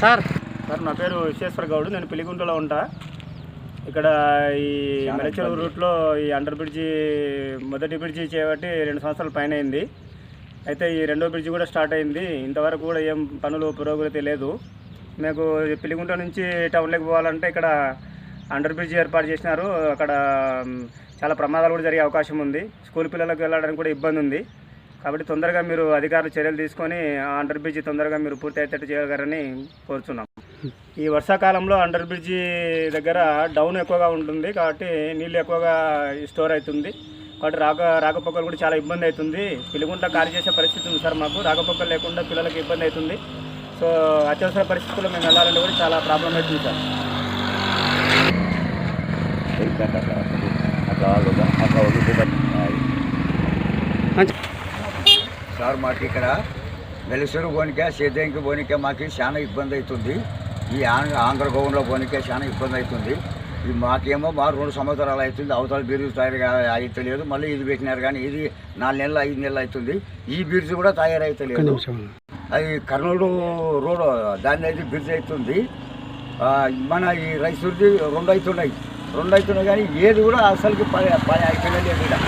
Sir నా పేరు విశ్వేశ్వర గౌడ్. నేను పిలిగుంటలో ఉంటా. ఇక్కడ ఈ మెరచెరువు రూట్లో ఈ అండర్ బ్రిడ్జి మొదటి బ్రిడ్జి చేయబట్టి 2 సంవత్సరాల పైన అయింది. అయితే ఈ రెండో బ్రిడ్జి కూడా స్టార్ట్ అయింది. ఇంతవరకు కూడా ఏం పనులు పురోగతి లేదు. మీకు పిలిగుంట నుంచి టౌన్లోకి పోవాలంటే ఇక్కడ అండర్ బ్రిడ్జి ఏర్పాటు చేసినారు. అక్కడ చాలా ప్రమాదాలు కూడా జరిగే అవకాశం ఉంది. స్కూల్ పిల్లలకు వెళ్ళడానికి కూడా ఇబ్బంది ఉంది. కాబట్టి తొందరగా మీరు అధికారులు చర్యలు తీసుకొని ఆ అండర్ బ్రిడ్జి తొందరగా మీరు పూర్తి అయ్యేటట్టు చేయగలరని కోరుచున్నాం. ఈ వర్షాకాలంలో అండర్ బ్రిడ్జి దగ్గర డౌన్ ఎక్కువగా ఉంటుంది కాబట్టి నీళ్ళు ఎక్కువగా స్టోర్ అవుతుంది. కాబట్టి రాకపోకలు కూడా చాలా ఇబ్బంది అవుతుంది. పిలిగుంట ఖాళీ చేసే పరిస్థితి ఉంది సార్. మాకు రాకపోకలు లేకుండా పిల్లలకి ఇబ్బంది అవుతుంది. సో అత్యవసర పరిస్థితుల్లో మేము వెళ్ళాలంటే కూడా చాలా ప్రాబ్లం అవుతుంది సార్. సార్ మాకు ఇక్కడ వెలుసూరు పోనికే సేద్యంకి పోనికే మాకు చాలా ఇబ్బంది అవుతుంది. ఈ ఆంధ్ర గోవంలో పోనికే చాలా ఇబ్బంది అవుతుంది. ఇది మాకేమో 2 సంవత్సరాలు అవుతుంది. అవతల బ్రిడ్జ్ తయారైతలేదు. మళ్ళీ ఇది పెట్టినారు కానీ ఇది 4 నెలలు 5 నెలలు అవుతుంది. ఈ బ్రిడ్జ్ కూడా తయారైతలేదు. అది కర్నూలు రోడ్ దాని అయితే బ్రిడ్జ్ అవుతుంది. మన ఈ రైసూర్ది 2 అవుతున్నాయి కానీ ఏది కూడా అసలుకి అయితేనే లేదు.